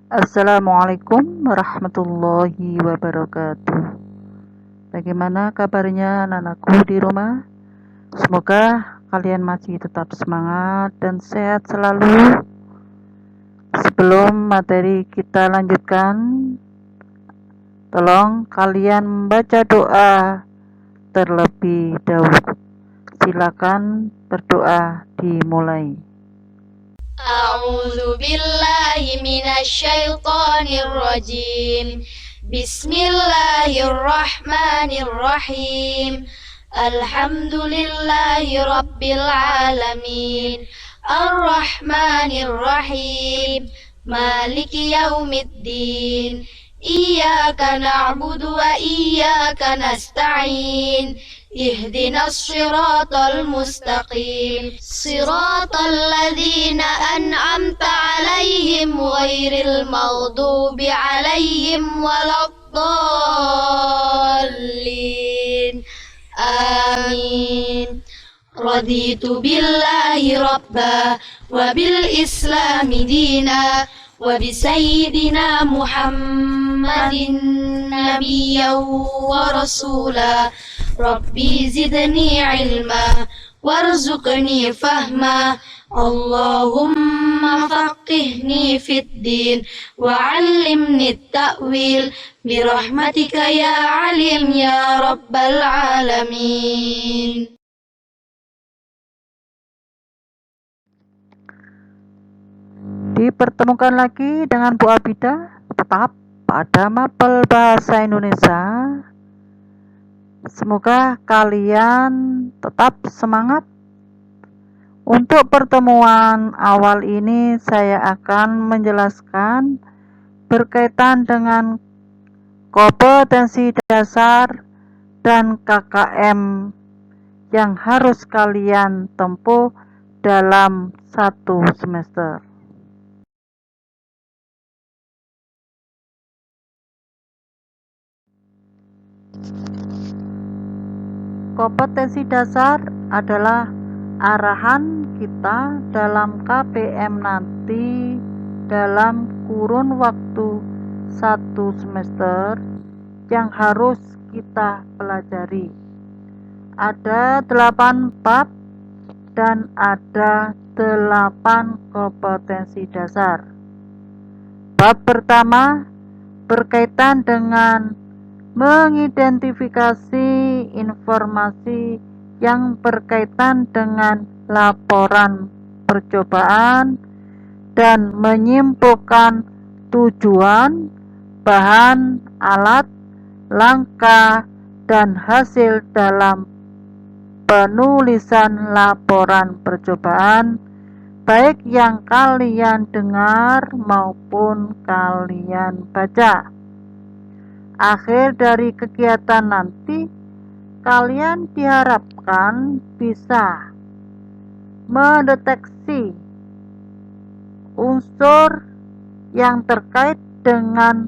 Assalamualaikum warahmatullahi wabarakatuh. Bagaimana kabarnya anak-anakku di rumah? Semoga kalian masih tetap semangat dan sehat selalu. Sebelum materi kita lanjutkan, tolong kalian membaca doa terlebih dahulu. Silakan berdoa dimulai. أعوذ بالله من الشيطان الرجيم بسم الله الرحمن الرحيم الحمد لله رب العالمين الرحمن الرحيم مالك يوم الدين إياك نعبد وإياك نستعين اهدنا الصراط المستقيم صراط الذين أنعمت عليهم غير المغضوب عليهم ولا الضالين آمين رضيت بالله ربا وبالإسلام دينا وبسيدنا محمد نبيا ورسولا ربي زدني علما وارزقني فهما اللهم فقهني في الدين وعلمني التأويل برحمتك يا عليم يا رب العالمين. Dipertemukan lagi dengan Bu Abida, tetap pada Mapel Bahasa Indonesia. Semoga kalian tetap semangat. Untuk pertemuan awal ini saya akan menjelaskan berkaitan dengan kompetensi dasar dan KKM yang harus kalian tempuh dalam satu semester. Kompetensi dasar adalah arahan kita dalam KPM nanti dalam kurun waktu satu semester yang harus kita pelajari. Ada 8 bab dan ada 8 kompetensi dasar. Bab pertama berkaitan dengan mengidentifikasi informasi yang berkaitan dengan laporan percobaan dan menyimpulkan tujuan, bahan, alat, langkah, dan hasil dalam penulisan laporan percobaan, baik yang kalian dengar maupun kalian baca. Akhir dari kegiatan nanti, kalian diharapkan bisa mendeteksi unsur yang terkait dengan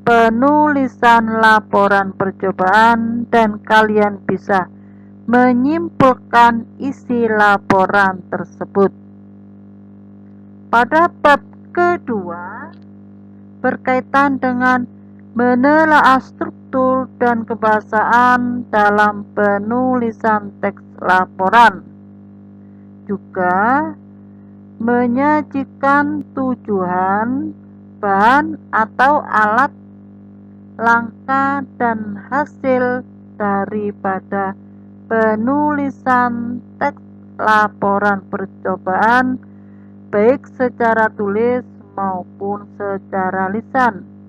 penulisan laporan percobaan dan kalian bisa menyimpulkan isi laporan tersebut. Pada bab kedua berkaitan dengan menelaah struktur dan kebahasaan dalam penulisan teks laporan, juga menyajikan tujuan, bahan atau alat, langkah dan hasil daripada penulisan teks laporan percobaan baik secara tulis maupun secara lisan.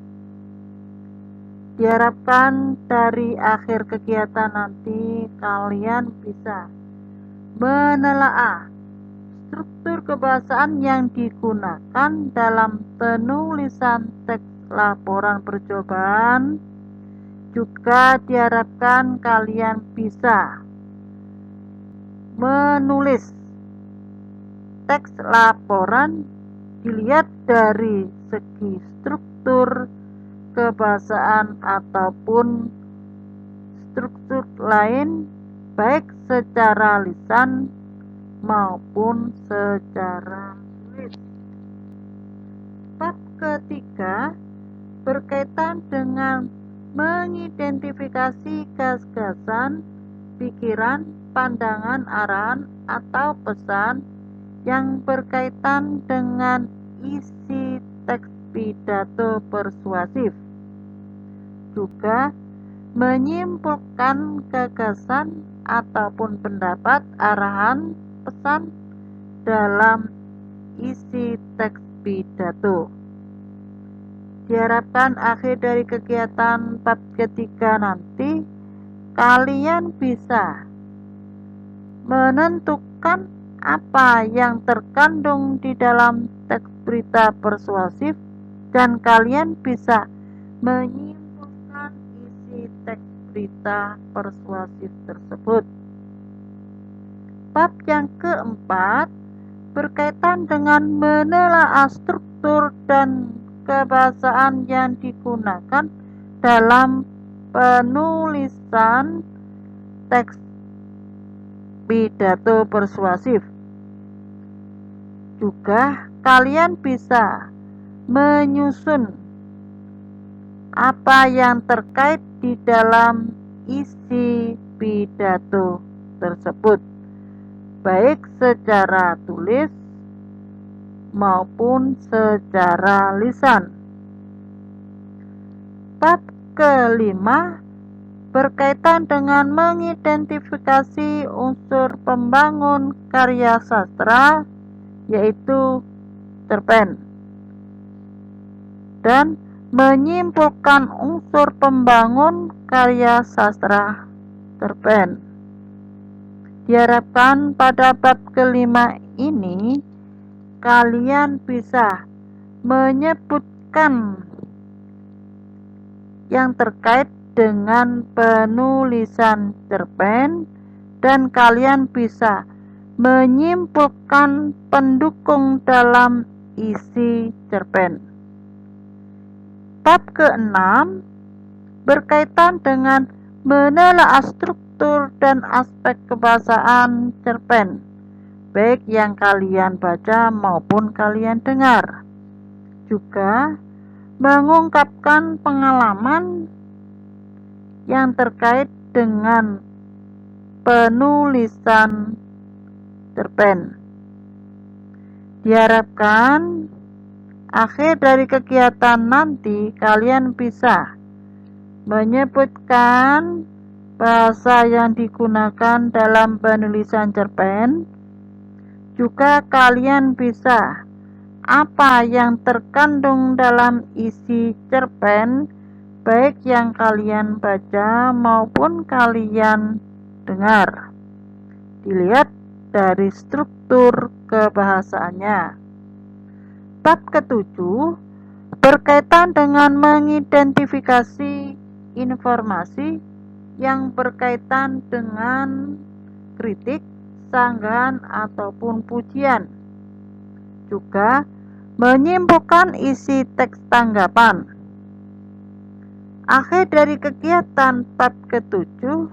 Diharapkan dari akhir kegiatan nanti kalian bisa menelaah struktur kebahasaan yang digunakan dalam penulisan teks laporan percobaan. Juga diharapkan kalian bisa menulis teks laporan dilihat dari segi struktur kebahasaan ataupun struktur lain, baik secara lisan maupun secara tulis. Bab ketiga berkaitan dengan mengidentifikasi gagasan, pikiran, pandangan, arahan, atau pesan yang berkaitan dengan isi teks pidato persuasif. Juga menyimpulkan gagasan ataupun pendapat, arahan, pesan dalam isi teks pidato. Diharapkan akhir dari kegiatan bab ketiga nanti kalian bisa menentukan apa yang terkandung di dalam teks berita persuasif dan kalian bisa menyimpulkan isi teks berita persuasif tersebut. Bab yang keempat berkaitan dengan menelaah struktur dan kebahasaan yang digunakan dalam penulisan teks pidato persuasif. Juga kalian bisa menyusun apa yang terkait di dalam isi pidato tersebut, baik secara tulis maupun secara lisan. Bab kelima berkaitan dengan mengidentifikasi unsur pembangun karya sastra, yaitu cerpen, dan menyimpulkan unsur pembangun karya sastra cerpen. Diharapkan pada bab kelima ini kalian bisa menyebutkan yang terkait dengan penulisan cerpen dan kalian bisa menyimpulkan pendukung dalam isi cerpen. Bab keenam berkaitan dengan menelaah struktur dan aspek kebahasaan cerpen, baik yang kalian baca maupun kalian dengar. Juga mengungkapkan pengalaman yang terkait dengan penulisan cerpen. Diharapkan akhir dari kegiatan nanti kalian bisa menyebutkan bahasa yang digunakan dalam penulisan cerpen. Juga kalian bisa apa yang terkandung dalam isi cerpen, baik yang kalian baca maupun kalian dengar. Dilihat dari struktur kebahasaannya. Bab ketujuh berkaitan dengan mengidentifikasi informasi yang berkaitan dengan kritik, sanggahan, ataupun pujian. Juga menyimpulkan isi teks tanggapan. Akhir dari kegiatan bab ketujuh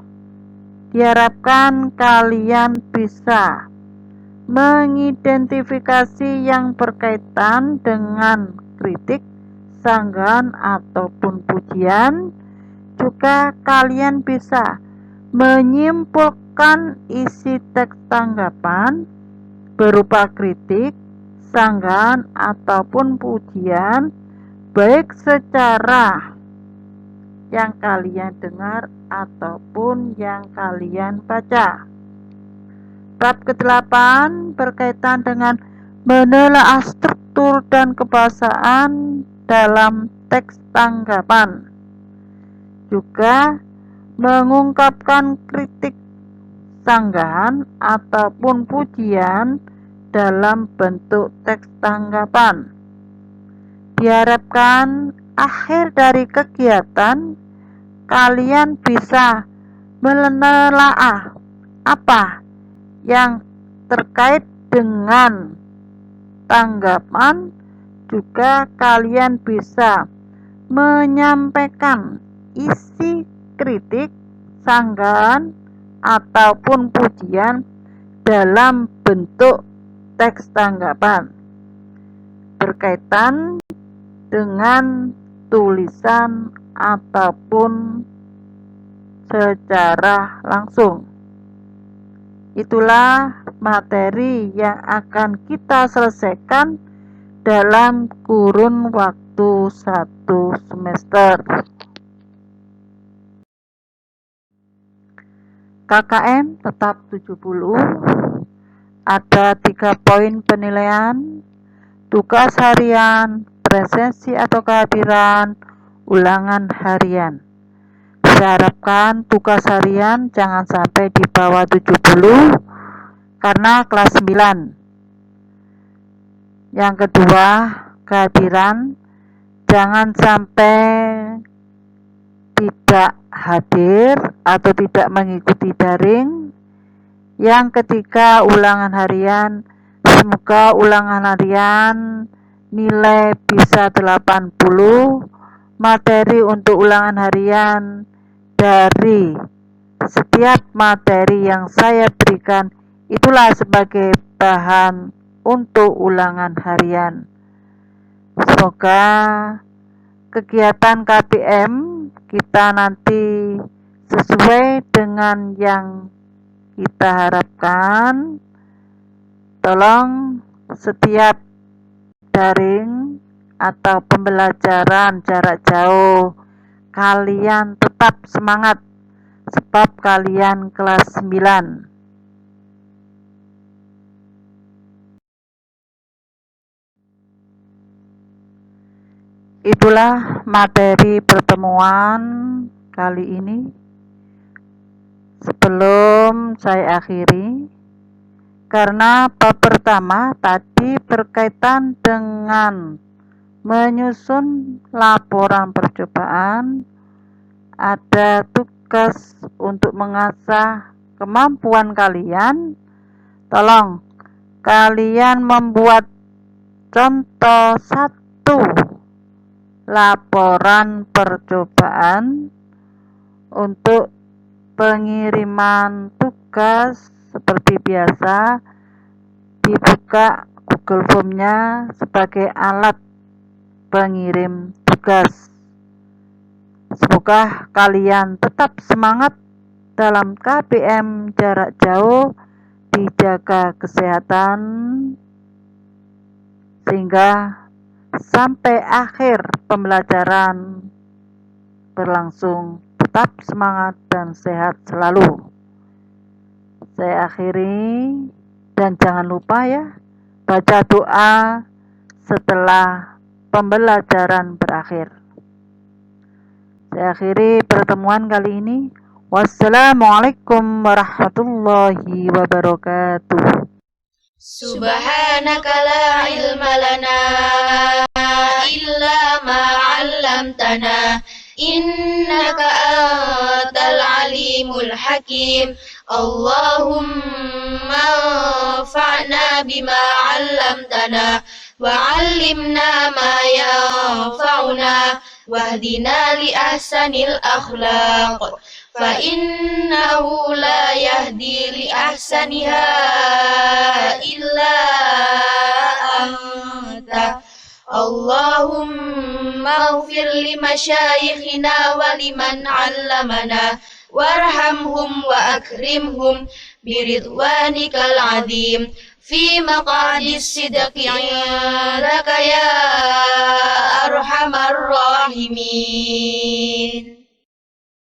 diharapkan kalian bisa mengidentifikasi yang berkaitan dengan kritik, sanggahan, ataupun pujian. Juga kalian bisa menyimpulkan isi teks tanggapan berupa kritik, sanggahan, ataupun pujian, baik secara yang kalian dengar ataupun yang kalian baca. Bab ke-8 berkaitan dengan menelaah struktur dan kebahasaan dalam teks tanggapan. Juga mengungkapkan kritik, sanggahan, ataupun pujian dalam bentuk teks tanggapan. Diharapkan akhir dari kegiatan kalian bisa menelaah apa yang terkait dengan tanggapan. Juga kalian bisa menyampaikan isi kritik, sanggahan, ataupun pujian dalam bentuk teks tanggapan berkaitan dengan tulisan ataupun secara langsung. Itulah materi yang akan kita selesaikan dalam kurun waktu 1 semester. KKM tetap 70, ada 3 poin penilaian, tugas harian, presensi atau kehadiran, ulangan harian. Saya harapkan tugas harian jangan sampai di bawah 70 karena kelas 9. Yang kedua, kehadiran jangan sampai tidak hadir atau tidak mengikuti daring. Yang ketiga, ulangan harian. Semoga ulangan harian nilai bisa 80. Materi untuk ulangan harian dari setiap materi yang saya berikan itulah sebagai bahan untuk ulangan harian. Semoga kegiatan KBM kita nanti sesuai dengan yang kita harapkan. Tolong setiap daring atau pembelajaran jarak jauh kalian tetap semangat sebab kalian kelas 9. Itulah materi pertemuan kali ini. Sebelum saya akhiri, karena bab pertama tadi berkaitan dengan menyusun laporan percobaan, ada tugas untuk mengasah kemampuan kalian. Tolong kalian membuat contoh 1 laporan percobaan untuk pengiriman tugas. Seperti biasa, dibuka Google Form-nya sebagai alat pengirim tugas. Semoga kalian tetap semangat dalam KBM jarak jauh, dijaga kesehatan sehingga sampai akhir pembelajaran berlangsung tetap semangat dan sehat selalu. Saya akhiri dan jangan lupa ya, baca doa setelah pembelajaran berakhir. Saya akhiri pertemuan kali ini. Wassalamualaikum warahmatullahi wabarakatuh. Subhanaka la ilma lana illa ma 'allamtana innaka antal alimul hakim. Allahumma anfa'na bima 'allamtana wa 'allimna ma yanfa'una wahdina li ahsanil akhlaq fa innahu la yahdi li ahsaniha illa anta. Allahumma ighfir li masyayikhina wa liman 'allamana warhamhum wa akrimhum biridwanikal 'azim fi maq'adis sidqi 'indaka ya arhamar rahimin.